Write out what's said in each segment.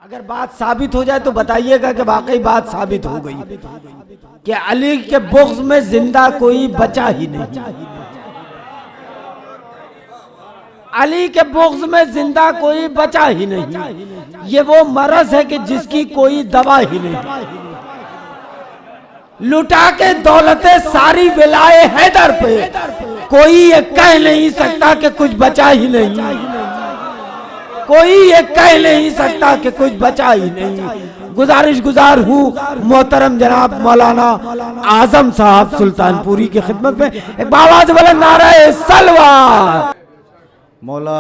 अगर बात साबित हो जाए तो बताइएगा कि वाकई बात साबित हो गई कि अली के बुग़्ज़ में जिंदा कोई बचा ही नहीं। अली के बुग़्ज़ में जिंदा कोई बचा ही नहीं। ये वो मरज है कि जिसकी कोई दवा ही नहीं। लुटा के दौलतें सारी विलाए हैदर पे, कोई ये कह नहीं सकता कि कुछ बचा ही नहीं। कोई ये कह नहीं सकता कि कुछ बचा ही नहीं। गुजार हूँ मोहतरम जनाब मौलाना आजम साहब सुल्तानपुरी की खिदमत में एक बाबा से बोले नारे सलवात। मौला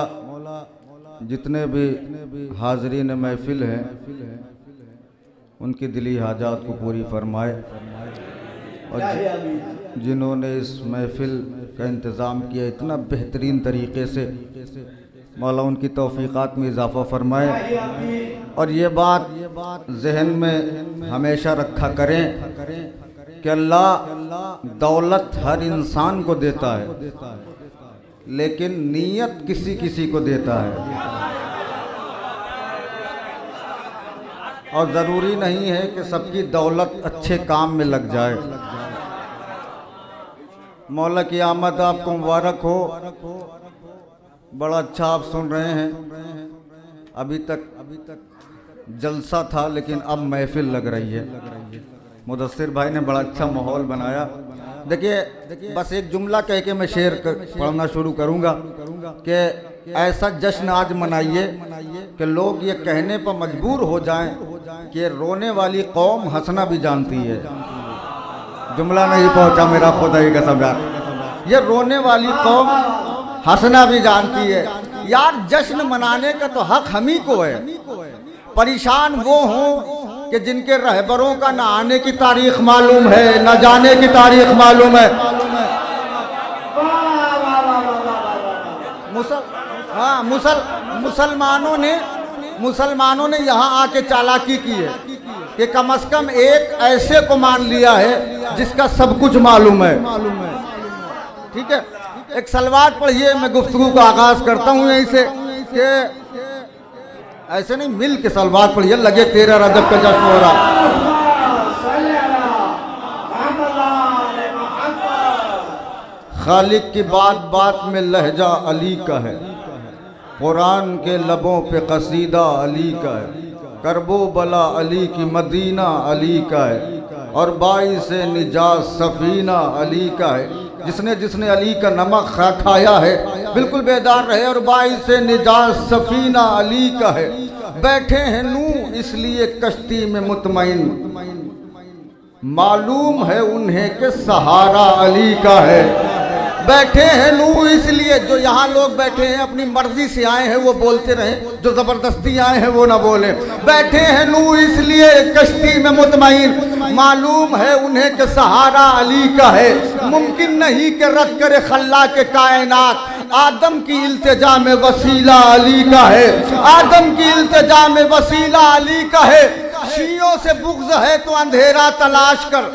जितने भी हाजरीन महफिल हैं उनकी दिली हाजात को पूरी फरमाए, और जिन्होंने इस महफिल का इंतज़ाम किया इतना बेहतरीन तरीके से, मौला उनकी तौफ़ीक़ात में इजाफ़ा फरमाए। और ये बात जहन में हमेशा रखा करें कि अल्लाह दौलत हर इंसान को देता है, लेकिन नीयत किसी किसी को देता है। और ज़रूरी नहीं है कि सबकी दौलत अच्छे काम में लग जाए। मौला की आमद आपको मुबारक हो। बड़ा अच्छा आप सुन रहे हैं। अभी तक जलसा था, लेकिन अब महफिल लग रही है। मुदस्सिर भाई ने बड़ा अच्छा माहौल बनाया। देखिए बस एक जुमला कह के मैं शेर पढ़ना शुरू करूंगा कि ऐसा जश्न आज मनाइए कि लोग ये कहने पर मजबूर हो जाएं कि रोने वाली कौम हंसना भी जानती है। जुमला नहीं पहुंचा मेरा खुदा ही कसम यार। ये रोने वाली कौम हंसना भी जानती है यार। जश्न मनाने का तो हक हम ही को है। परेशान वो हों कि जिनके रहबरों का ना आने की तारीख मालूम है, ना जाने की तारीख मालूम है। मुसलमानों ने यहाँ आके चालाकी की है कि कम से कम एक ऐसे को मान लिया है जिसका सब कुछ मालूम है। ठीक है, एक सलवात पढ़िए। मैं गुफ्तगू का आगाज करता हूँ यहीं से कि ऐसे नहीं, मिल के सलवात पढ़िए। लगे 13 रजब का जश्न हो रहा। खालिक की बात बात में लहजा अली का है, कुरान के लबों पे कसीदा अली का है, करबो बला अली की मदीना अली का है, और बाई से निजात सफीना अली का है। जिसने जिसने अली का नमक खाया है बिल्कुल बेदार रहे। और बाई से निजात सफीना अली का है। बैठे हैं नू इसलिए कश्ती में मुतमईन, मालूम है उन्हें कि सहारा अली का है। बैठे हैं नू इसलिए, जो यहाँ लोग बैठे हैं अपनी मर्जी से आए हैं वो बोलते रहे, जो ज़बरदस्ती आए हैं वो ना बोले। बैठे हैं नू इसलिए कश्ती में मुतमईन, मालूम है उन्हें कि सहारा अली का है। मुमकिन नहीं कि रद्द करे खल्ला के कायनात, आदम की इल्तिजा में वसीला अली का है। आदम की इल्तिजा में वसीला अली का है। शियों से बुग़्ज़ है तो अंधेरा तलाश कर।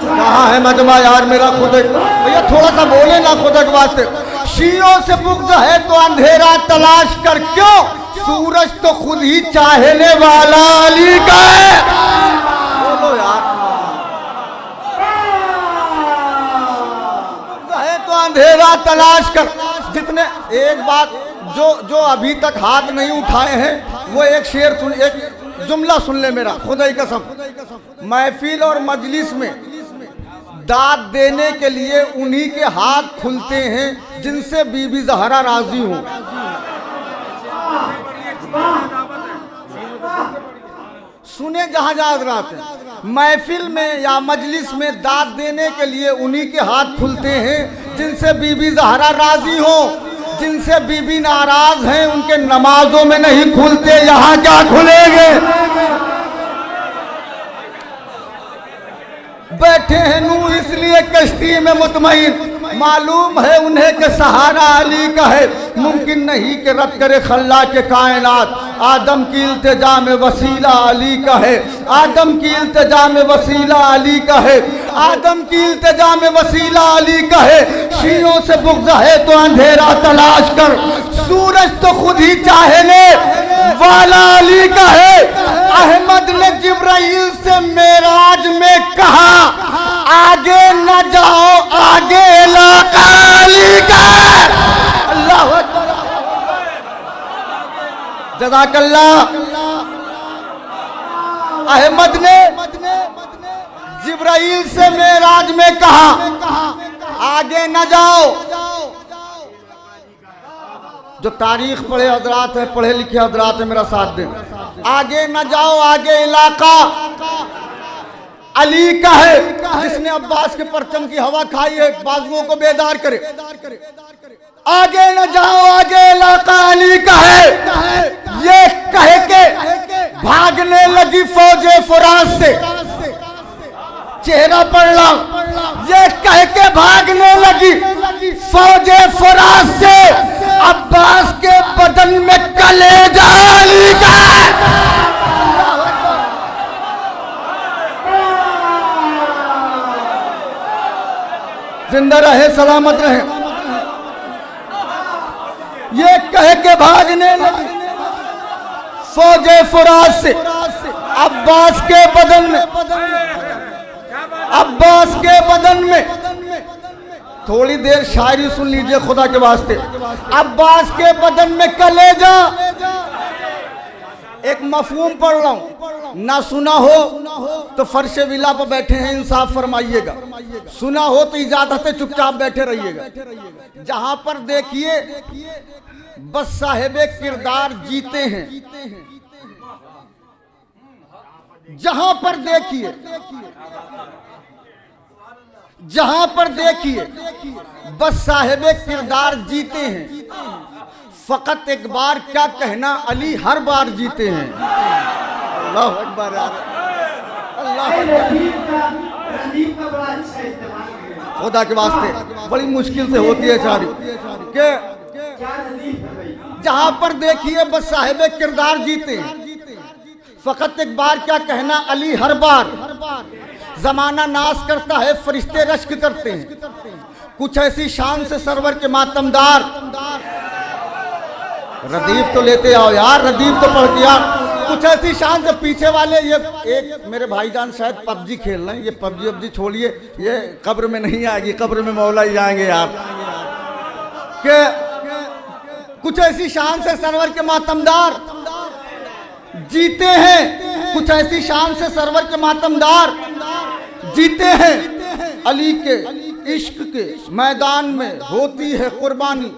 कहाँ है मजमा यार मेरा? खुद भैया थोड़ा सा बोले ना खुद के वास्ते। शियों से बुग़्ज़ है तो अंधेरा तलाश कर, क्यों? सूरज तो खुद ही चाहने वाला अली का है। बोलो यार। है तो अंधेरा तलाश कर। जितने एक बात जो अभी तक हाथ नहीं उठाए हैं वो एक शेर सुन, एक जुमला सुन ले मेरा, खुदा ही कसम। महफिल और मजलिस में दाद देने के लिए उन्हीं के हाथ खुलते हैं जिनसे बीबी ज़हरा राजी हो। सुने जहां हज़रात हैं, महफिल में या मजलिस में दाद देने के लिए उन्हीं के हाथ खुलते हैं जिनसे बीबी ज़हरा राजी हो। जिनसे बीबी नाराज हैं उनके नमाजों में नहीं खुलते, यहाँ क्या खुलेंगे? बैठे हैं नू इसलिए कश्ती में मुतमईन, मालूम है उन्हें कि सहारा अली का है। मुमकिन नहीं कि रद्द करे खल्ला के कायनात, आदम की इल्तिजा में वसीला अली का है, आदम की इल्तिजा में वसीला अली का है, आदम की इल्तिजा में वसीला अली का है। शीयों से बुग़्ज़ है तो अंधेरा तलाश कर, सूरज तो खुद ही चाहने वाला अली का है। अहमद ने जिब्राइल से मेराज में कहा, आगे न जाओ, आगे इलाका अली का है। अल्लाह अकबर, जज़ाकल्लाह। अहमद ने जिब्राइल से मेराज में कहा, आगे न जाओ। जो तारीख पढ़े हजरात है, पढ़े लिखे हजरात है, मेरा साथ दें। आगे न जाओ, आगे इलाका अली का है। जिसने अब्बास के परचम की हवा खाई है, बाजुओं को बेदार करे। आगे न जाओ, आगे इलाका अली का है। ये कह के भागने लगी फौजे फुरात से, चेहरा पढ़ ला। ये कह के भागने लगी फौजे फुरात से, अब्बास के बदन में कलेजा अली का है। जिंदा रहे, सलामत रहे। ये कह के भागने लगी फौजे फुरात से, अब्बास के बदन में, अब्बास के बदन में। थोड़ी देर शायरी सुन लीजिए खुदा के वास्ते। अब्बास के बदन में कलेजा। एक मफहूम पढ़ रहा हूं, ना सुना हो तो फर्श विला पर बैठे हैं, इंसाफ फरमाइएगा। सुना हो तो इजाजत है, चुपचाप बैठे रहिएगा। जहां पर देखिए बस साहिबे किरदार जीते हैं, जहां पर देखिए, जहां पर देखिए बस साहिबे किरदार जीते हैं। फकत एक बार क्या कहना, अली हर बार जीते हैं। अल्लाह अकबर, अल्लाह खुदा के वास्ते। बड़ी मुश्किल से होती है शादी के, जहां पर देखिए बस साहिबे किरदार जीते हैं। फकत एक बार क्या कहना, अली हर बार। जमाना नाश करता है, फरिश्ते रश्क करते हैं। कुछ ऐसी शान से सरवर के मातमदार। रदीफ तो लेते आओ यार, रदीफ तो पढ़ के यार। कुछ ऐसी शान से पीछे वाले, ये एक मेरे भाईजान शायद पबजी खेल रहे हैं। ये पबजी वबजी छोड़िए, ये कब्र में नहीं आएगी, कब्र में मौला ही जाएंगे यार। के कुछ ऐसी शान से सरवर के मातमदार जीते हैं, कुछ ऐसी शान से सरवर के मातमदार जीते हैं। अली के इश्क के मैदान में होती है कुर्बानी,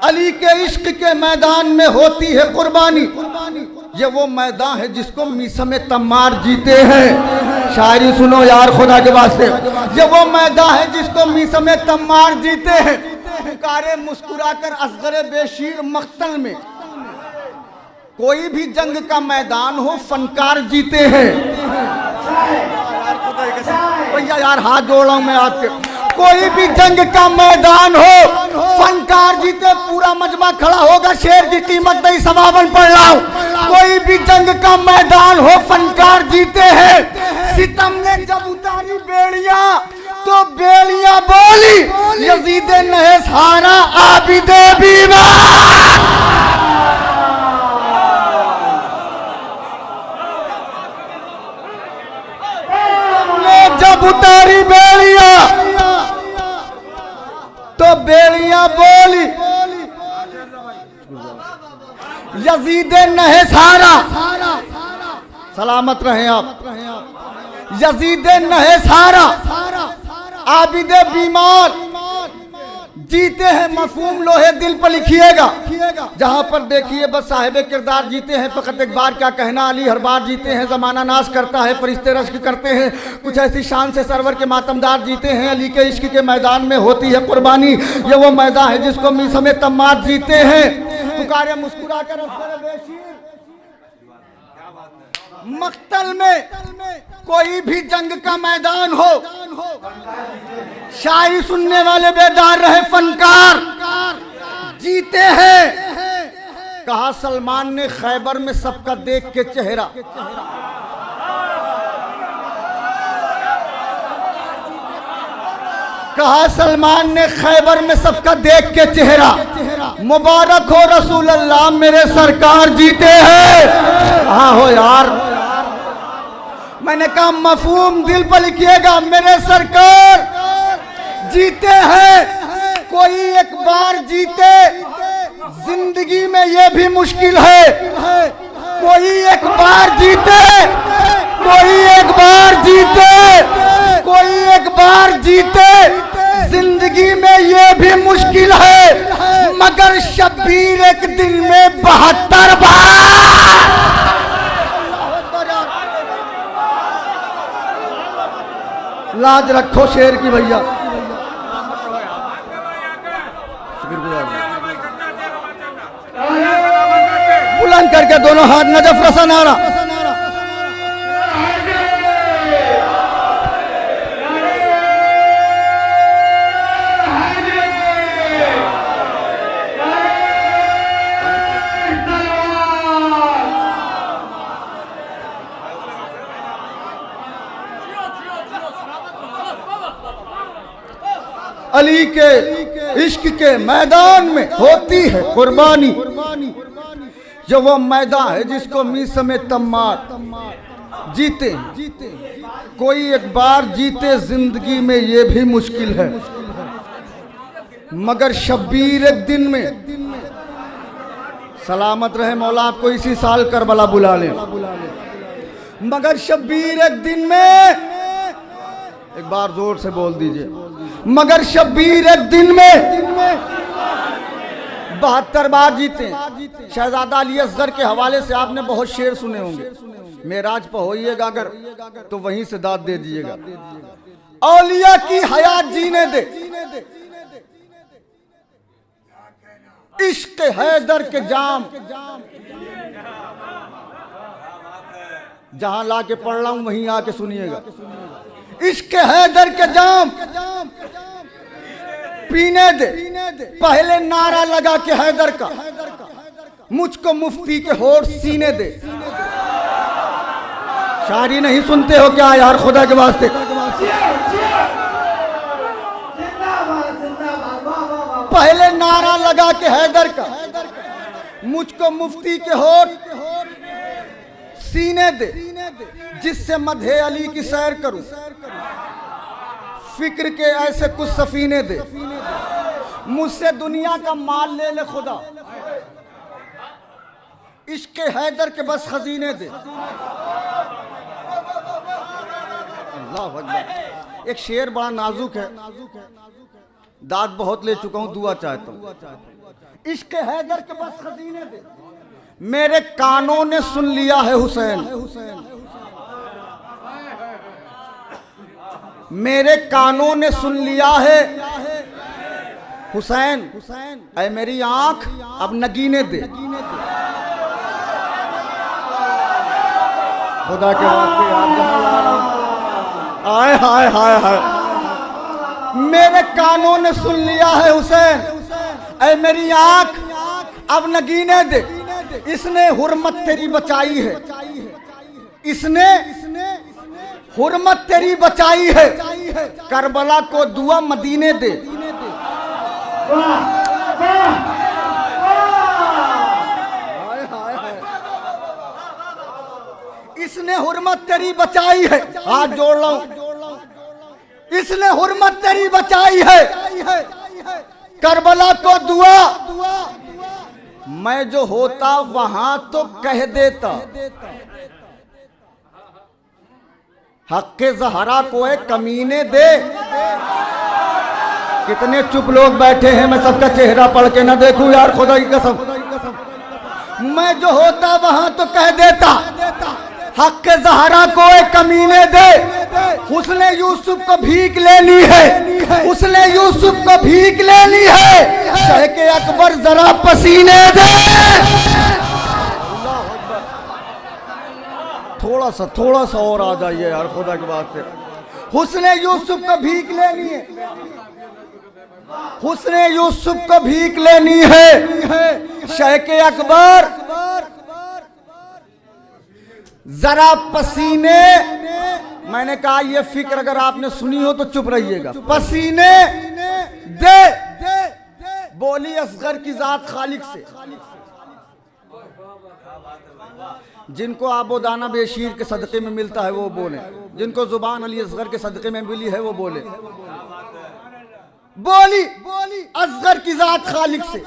अली के इश्क के मैदान में होती है कुर्बानी। ये वो मैदान है जिसको मीसम तम्मार जीते हैं। शायरी सुनो यार खुदा के वास्ते। ये वो मैदान है जिसको मीसम तम्मार जीते हैं। पुकारे मुस्कुराकर असगरे बेशीर मख्तल में, कोई भी जंग का मैदान हो फनकार जीते हैं। भैया यार हाथ जोड़ रहा हूं मैं आपके। कोई भी जंग का मैदान हो फनकार जीते। पूरा मजमा खड़ा होगा, शेर की कीमत नहीं, समावन पढ़ रहा हूं। कोई भी जंग का मैदान हो फनकार जीते हैं। सितम ने जब उतारी बेड़ियां तो बेड़ियां बोली, यजीदे नहे सारा आबिदे बीमार। जब उतारी बेड़ियां तो बेड़ियां बोली, यजीदे नहे सारा। सलामत रहे आप। यजीदे नहे सारा आबिदे बीमार जीते हैं। मफहूम लोहे दिल पर लिखिएगा। जहां पर देखिए बस साहिबे किरदार जीते हैं। फकत एक बार क्या कहना, अली हर बार जीते हैं। जमाना नाश करता है, फरिश्ते रश्क करते हैं। कुछ ऐसी शान से सरवर के मातमदार जीते हैं। अली के इश्क के मैदान में होती है कुर्बानी। ये वो मैदान है जिसको मीसम तम्मार जीते हैं। पुकारे मुस्कुरा कर मक्तल में, कोई भी जंग का मैदान हो, शायरी सुनने वाले बेदार रहे फनकार जीते हैं। कहा सलमान ने खैबर में सबका देख के चेहरा, कहा सलमान ने खैबर में सबका देख के चेहरा, मुबारक हो रसूल अल्लाह मेरे सरकार जीते हैं। कहा हो यार, मैंने कहा मफहूम दिल पर लिखिएगा, मेरे सरकार जीते हैं। कोई एक बार जीते, जिंदगी में ये भी मुश्किल है। कोई एक बार जीते, कोई एक बार जीते, कोई एक बार जीते, जिंदगी में ये भी मुश्किल है। मगर शब्बीर एक दिन में 72 बार। लाज रखो शेर की भैया। बुलंद करके दोनों हाथ, नजफ रसा नारा। अली के इश्क के मैदान में होती है कुर्बानी, जो वो मैदान है जिसको मीस में तम्मार जीते। कोई एक बार जीते, जिंदगी में ये भी मुश्किल है। मगर शब्बीर एक दिन में, सलामत रहे मौला आपको इसी साल करबला बुला ले। मगर शब्बीर एक दिन में, एक बार जोर से बोल दीजिए, मगर शब्बीर एक दिन में 72 बार जीते। शहजादा अली असगर के हवाले से आपने बहुत शेर सुने होंगे। मेराज पर होइएगा अगर तो वहीं से दाद दे दीजिएगा। औलिया की हयात जीने दे, इश्क हैदर के जाम, जहां ला के पढ़ रहा हूं वहीं आके सुनिएगा। इश्क हैदर के जाम पीने दे, पहले नारा लगा के हैदर का, मुझको मुफ्ती के होठ सीने दे। शायरी नहीं सुनते हो क्या यार, खुदा के वास्ते। पहले नारा लगा के हैदर का, मुझको मुफ्ती के होठ सीने दे, जिससे मधे अली की सैर करूं, फिक्र के ऐसे कुछ सफीने दे। मुझसे दुनिया का माल ले ले खुदा, इश्क हैदर के बस खजीने दे। अल्लाह अकबर। एक शेर बड़ा नाजुक है, दाद बहुत ले चुका हूं, दुआ चाहता हूं। इश्क हैदर के बस खजीने दे, मेरे कानों ने सुन लिया है हुसैन, मेरे कानों ने सुन लिया है हुसैन। ऐ मेरी आंख अब नगीने दे। खुदा के वास्ते आप जहां ला रहा हूं, आए हाय हाय हाय, मेरे कानों ने सुन लिया है हुसैन। ऐ मेरी आंख अब नगीने दे। इसने हुर्मत तेरी बचाई है, इसने हुर्मत तेरी बचाई है, करबला को दुआ मदीने दे। इसने हुर्मत तेरी बचाई है, हाथ जोड़ लो, इसने हुर्मत तेरी बचाई है, करबला को दुआ। मैं जो होता वहां तो कह देता, हक़्क़े ज़हरा को एक कमीने दे। कितने चुप लोग बैठे हैं, मैं सबका चेहरा पढ़ के ना देखूं यार, खुदा की कसम। मैं जो होता वहां तो कह देता, हक़्क़े ज़हरा को एक कमीने दे। उसने यूसुफ को भीख लेनी है, उसने यूसुफ को भीख लेनी है, शह के अकबर जरा पसीने दे। थोड़ा सा और आ जाइए यार, खुदा की बात है। हुस्ने यूसुफ को भीख लेनी है, हुस्ने यूसुफ को भीख लेनी है शेख अकबर, जरा पसीने, मैंने कहा ये फिक्र अगर आपने सुनी हो तो चुप रहिएगा, पसीने दे बोली असगर की जात खालिक से। जिनको आबो दाना बेशीर के सदक़े में मिलता है वो बोले, जिनको जुबान अली असगर के सदक़े में मिली है वो बोले। बोली असगर की जात खालिक से,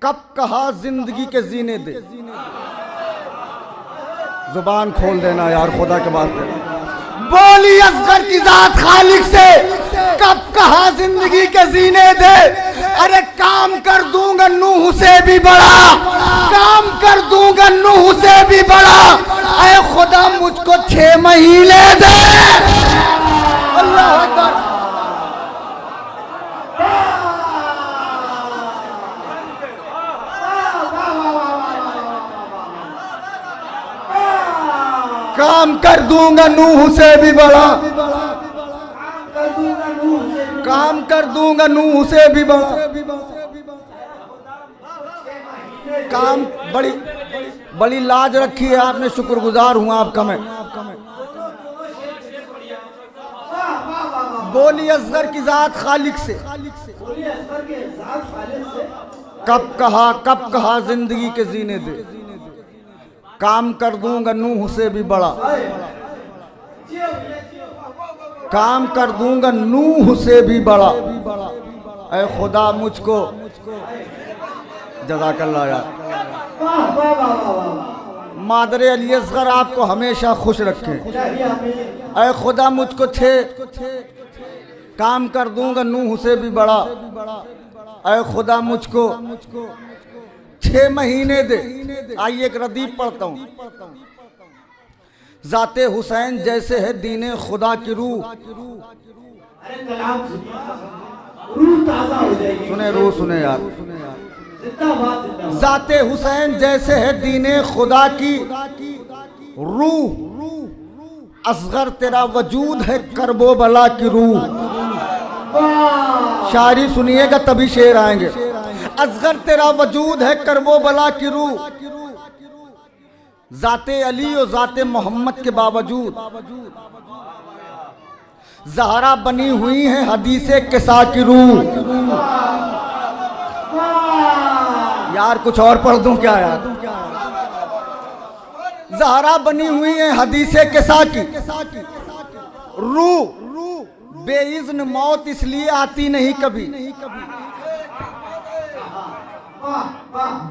कब कहा जिंदगी के जीने दे। जुबान खोल देना यार खुदा के वास्ते। बोली असगर की जात खालिक से, कब कहा जिंदगी के जीने दे। अरे काम कर दूंगा नूह से भी बड़ा, काम कर दूंगा नूह से भी बड़ा। ऐ खुदा मुझको 6 महीने दे। अल्लाह अकबर। काम कर दूंगा नूह से भी बड़ा, काम कर दूंगा नूह से भी बड़ा। काम बड़ी बड़ी लाज रखी है आपने, शुक्रगुजार हूं आपका मैं। बोली असगर की जात खालिक से, कब कहा जिंदगी के जीने दे। काम कर दूंगा नूह से भी बड़ा, काम कर दूंगा नूह से भी बड़ा। ऐ खुदा मुझको, जज़ाकल्लाह यार। मादर अली असगर आपको हमेशा खुश रखे। ऐ खुदा मुझको 6 काम कर दूंगा नूह से भी बड़ा। ऐ खुदा मुझको 6 महीने दे। आइए एक रदीफ पढ़ता हूँ। जाते हुसैन जैसे है दीने खुदा की रूह। सुने रूह, सुने यार। जाते हुसैन जैसे है दीने खुदा की रूह। असगर तेरा वजूद है करबो बला की रूह। शायरी सुनिएगा तभी शेर आएंगे। असगर तेरा वजूद है करबो बला की रूह। जाते अली और जाते मोहम्मद के बावजूद ज़हरा बनी हुई है हदीसे किसा की रूह। यार कुछ और पढ़ दूं क्या यार। ज़हरा बनी हुई है हदीसे किसा की रूह। बेइज़्न मौत इसलिए आती नहीं कभी,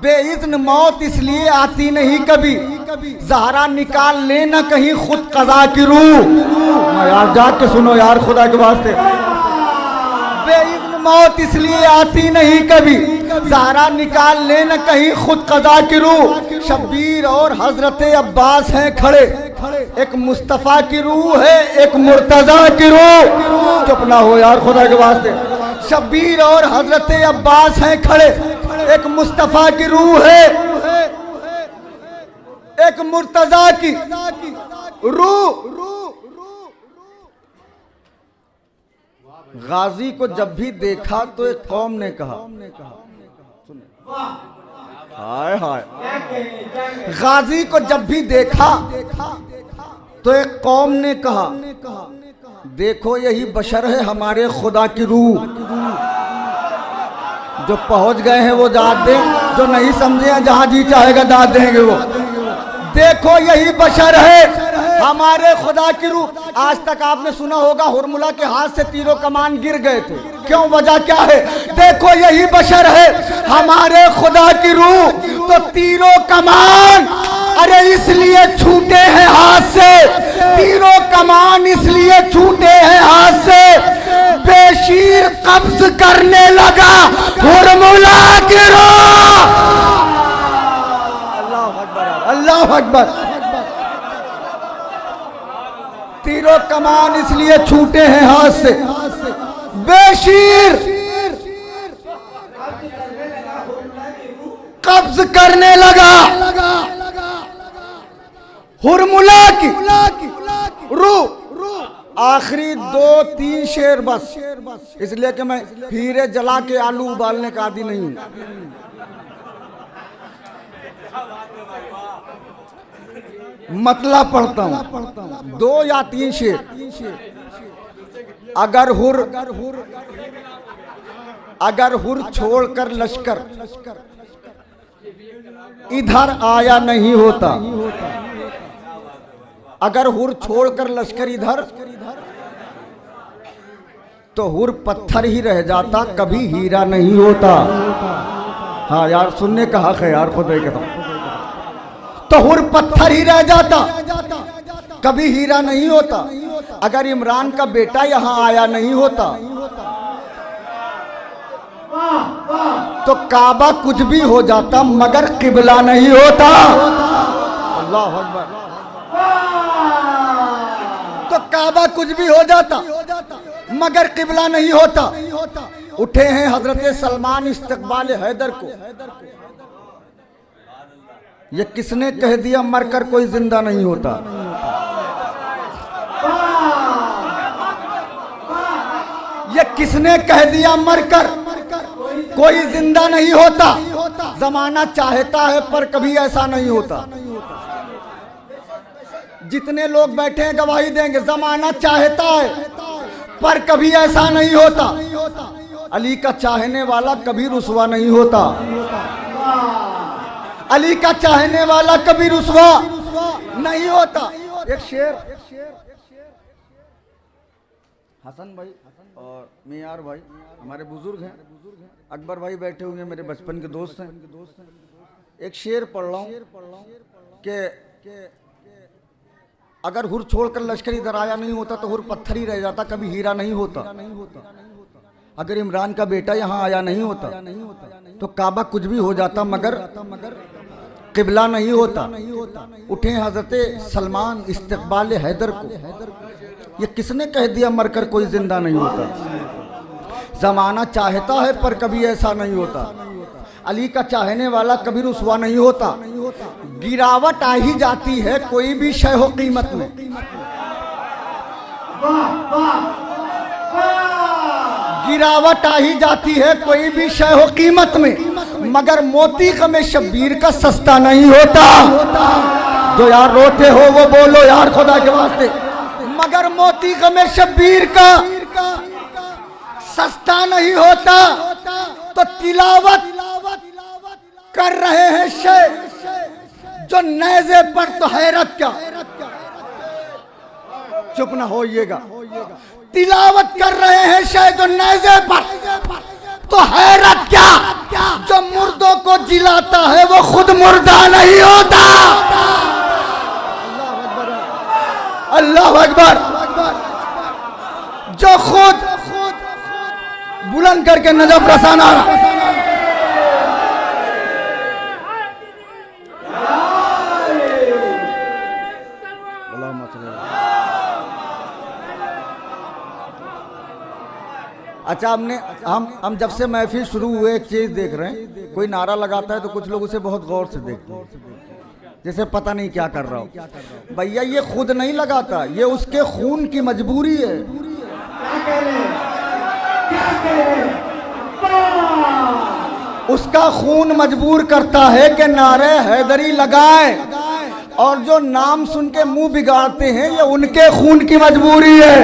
बेइज़्न मौत इसलिए आती नहीं कभी। ज़हरा निकाल लेना कहीं खुद कज़ा की रूह। यार जाग के सुनो यार खुदा के वास्ते। बेइज़्न मौत इसलिए आती नहीं कभी, ज़हरा निकाल लेना कहीं खुद कज़ा की रूह। शब्बीर और हजरत अब्बास हैं खड़े, एक मुस्तफ़ा की रूह है एक मुर्तज़ा की रूह। चुप ना हो यार खुदा के वास्ते। शब्बीर और हजरत अब्बास हैं खड़े, एक मुस्तफ़ा की रूह है एक मुर्तज़ा की रूह। गाजी को जब भी देखा तो एक कौम ने कहा, हाय हाय। गाजी को जब भी देखा तो एक कौम ने कहा, देखो यही बशर है हमारे खुदा की रूह। जो पहुंच गए हैं वो दाद दें, जो नहीं समझे हैं जहां जी चाहेगा दाद देंगे वो। देखो यही बशर है हमारे खुदा की रूह। आज तक आपने सुना होगा हुरमुला के हाथ से तीरों कमान गिर गए थे, क्यों, वजह क्या है? देखो यही बशर है हमारे खुदा की रूह। तो तीरों कमान अरे इसलिए छूटे हैं हाथ से, तीरों कमान इसलिए छूटे हैं हाथ से। बेशीर कब्ज करने लगा हुरमुला की रूह। अल्लाह अकबर, अल्लाह अकबर। तीरों कमान इसलिए छूटे हैं हाथ से। बेशीर कब्ज करने लगा हुरमुला की रूह। आखिरी 2-3 शेर बस, इसलिए कि मैं हीरे जला के आलू उबालने का आदी नहीं हूं। मतलब पढ़ता हूं 2 या 3 शेर। अगर हुर छोड़कर लश्कर इधर आया नहीं होता, अगर हुर छोड़कर लश्कर इधर, तो हुर पत्थर ही रह जाता, कभी हीरा नहीं होता। हाँ यार, सुनने का हक है यार, खुद कहता हूं। तो हुर पत्थर ही रह जाता, कभी हीरा नहीं होता। अगर इमरान का बेटा यहां आया नहीं होता, तो काबा कुछ भी हो जाता मगर किबला नहीं होता। अल्लाह अकबर। तो काबा कुछ भी हो जाता मगर किबला नहीं होता। उठे हैं हजरत सलमान इस्तकबाल हैदर को। ये किसने कह दिया मरकर कोई जिंदा नहीं होता? ये किसने कह दिया मरकर कोई जिंदा नहीं होता? जमाना चाहता है पर कभी ऐसा नहीं होता। जितने लोग बैठे हैं गवाही देंगे, जमाना चाहता है पर कभी ऐसा नहीं होता। अली का चाहने वाला कभी रुसवा नहीं होता। अली का चाहने वाला कभी रुसवा नहीं होता। एक शेर हसन भाई और मियार भाई हमारे बुजुर्ग हैं, अकबर भाई बैठे हुए हैं, मेरे बचपन के दोस्त हैं। एक शेर पढ़ रहा हूँ कि अगर हुर छोड़कर लश्कर इधर आया नहीं होता तो हुर पत्थर ही रह जाता, कभी हीरा नहीं होता। अगर इमरान का बेटा यहाँ आया नहीं होता तो काबा कुछ भी हो जाता मगर किबला नहीं होता। उठे हजरत सलमान इस्तकबाल हैदर को। ये किसने कह दिया मरकर कोई जिंदा नहीं होता? जमाना चाहता है पर कभी ऐसा नहीं होता। अली का चाहने वाला कभी रुसवा नहीं होता। गिरावट आ ही जाती है कोई भी शय हो कीमत में। गिरावट आ ही जाती है कोई भी शय हो कीमत में, मगर मोती में शब्बीर का सस्ता नहीं होता। जो यार रोते हो वो बोलो यार खुदा के वास्ते। मगर मोती में शब्बीर का सस्ता नहीं होता। तो तिलावत कर रहे हैं शेर जो नेज़े पर, तो हैरत क्या। चुप ना होइएगा। तिलावत कर रहे हैं शेर जो नेज़े पर, तो हैरत क्या। जो मुर्दों को जिलाता है वो खुद मुर्दा नहीं होता। अल्लाह अकबर। जो खुद बुलंद करके नजफ रसाना। अच्छा, हम जब से महफिल शुरू हुए एक चीज देख रहे हैं, कोई नारा लगाता है तो कुछ लोग उसे बहुत गौर से देखते हैं, जैसे पता नहीं क्या कर रहा हो। भैया ये खुद नहीं लगाता, ये उसके खून की मजबूरी है। उसका खून मजबूर करता है कि नारे हैदरी लगाए, और जो नाम सुन के मुंह बिगाड़ते हैं ये उनके खून की मजबूरी है।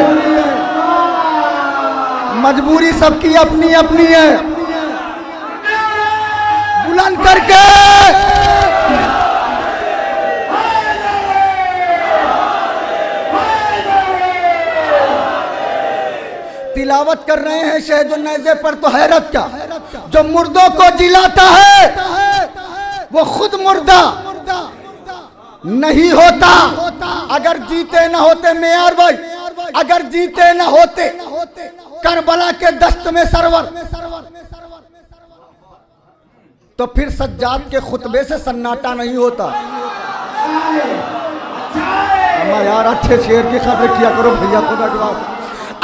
मजबूरी सबकी अपनी अपनी है। बुलंद करके तिलावत कर रहे हैं शहद नेज़े पर, तो हैरत क्या। जो मुर्दों को जिलाता है वो खुद मुर्दा नहीं होता। अगर जीते न होते मियार भाई, अगर जीते न होते करबला के दस्त में सरवर, तो फिर सज्जाद के खुतबे से सन्नाटा नहीं होता। यार अच्छे शेर की खबर किया करो भैया खुदा की बात।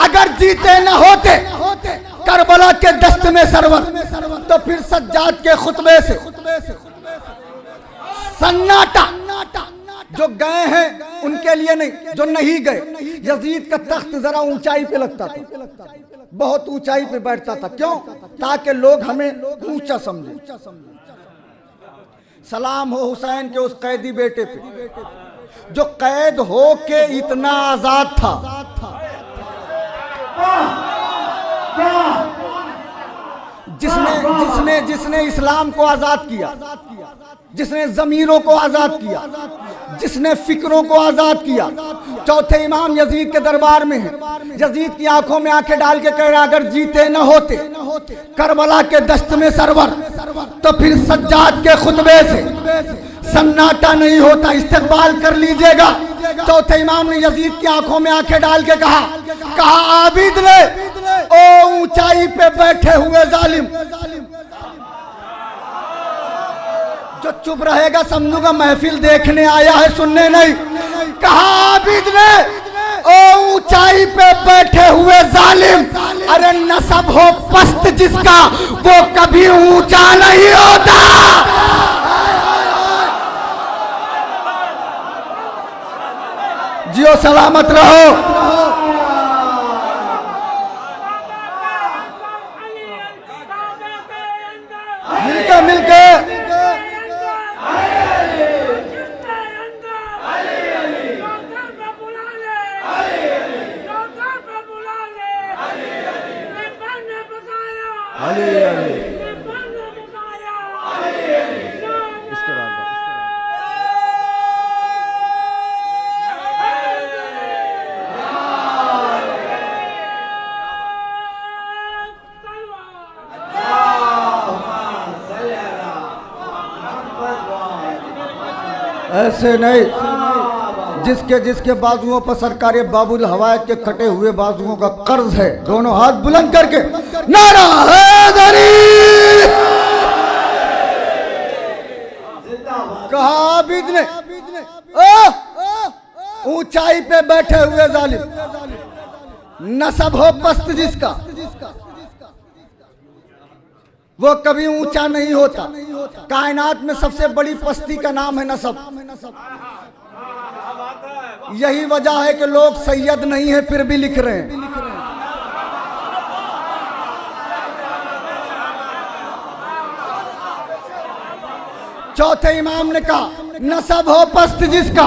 अगर जीते न होते करबला के दस्त में सरवर, तो फिर सज्जाद के खुतबे से सन्नाटा। जो गए हैं उनके लिए नहीं, जो नहीं गए यजीद का तख्त जरा ऊंचाई पे लगता था, बहुत ऊंचाई पे बैठता था। क्यों? ताकि लोग हमें ऊंचा समझे। सलाम हो हुसैन के उस कैदी बेटे पे जो कैद हो के इतना आजाद था। जिसने जिसने जिसने इस्लाम को आजाद किया, जिसने जमीरों को आजाद किया, जिसने फिक्रों को आजाद किया। चौथे इमाम यजीद के दरबार में है। यजीद की आंखों में आंखें डाल के कह रहा, अगर जीते न होते करबला के दश्त में सरवर, तो फिर सज्जाद के खुतबे से सन्नाटा नहीं होता, इस्तकबाल कर लीजिएगा। चौथे इमाम ने यजीद की आंखों में आंखें डाल के कहा आबिद ने, ओ ऊंचाई पे बैठे हुए जालिम, जो चुप रहेगा समझूंगा महफिल देखने आया है, सुनने नहीं। कहा आबिद ने, ओ ऊंचाई पे बैठे हुए जालिम, अरे नसब हो पस्त जिसका वो कभी ऊंचा नहीं होता। जियो सलामत रहो। मिलके मिलके इसके बाद ऐसे नहीं, जिसके जिसके बाजुओं पर सरकार बाबुल हवायत के कटे हुए बाजुओं का कर्ज है, दोनों हाथ बुलंद करके नारा हैदरी। कहा आबिद ने, ऊंचाई पे बैठे हुए जालिम, नसब हो पस्त जिसका वो कभी ऊंचा नहीं होता। कायनात में सबसे बड़ी पस्ती का नाम है नसब। यही वजह है कि लोग सैयद नहीं है फिर भी लिख रहे हैं। चौथे इमाम ने कहा नसब हो पस्त जिसका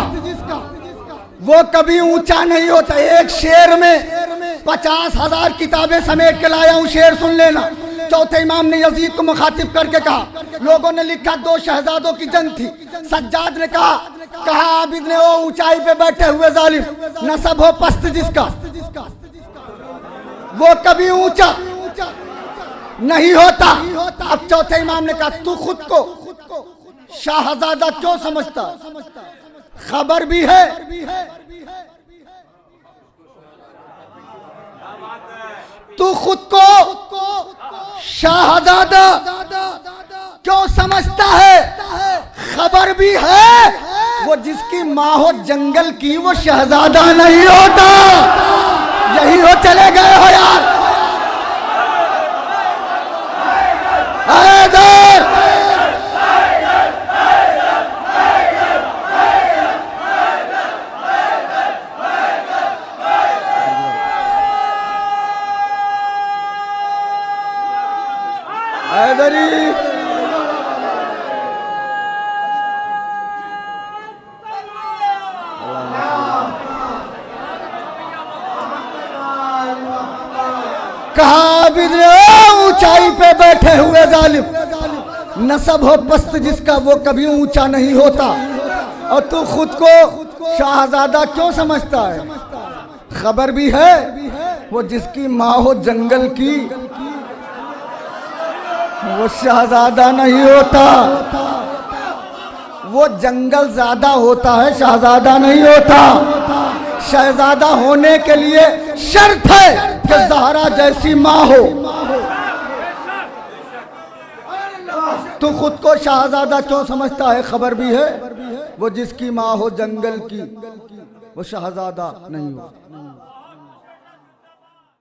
वो कभी ऊंचा नहीं होता। एक शेर में 50,000 किताबें समेट के लाया हूं, शेर सुन लेना। चौथे इमाम ने यजीद को मुखातिब करके कहा, लोगों ने लिखा 2 शहजादों की जंग थी। सज्जाद ने कहा आबिद ने, ओ ऊंचाई पे बैठे हुए जालिम, नसब हो पस्त जिसका वो कभी ऊंचा नहीं होता। अब चौथे इमाम ने कहा, तू खुद को शाहजादा क्यों समझता? खबर भी है तू खुद को शाहजादा क्यों समझता है? खबर भी है वो जिसकी माँ हो जंगल की वो शहजादा नहीं होता। यही हो चले गए हो यार। हैदर हैदरी कहा ऊंचाई पे बैठे हुए जालिम, नसब हो पस्त जिसका वो कभी ऊंचा नहीं होता। और तू खुद को शाहजादा क्यों समझता है? खबर भी है वो जिसकी माँ हो जंगल की वो शहजादा नहीं होता। वो जंगल ज्यादा होता है, शहजादा नहीं होता। शहजादा होने के लिए शर्त है कि ज़हरा जैसी माँ हो। तू खुद को शाहजादा क्यों समझता है? खबर भी है वो जिसकी माँ हो जंगल की वो शहजादा नहीं हो।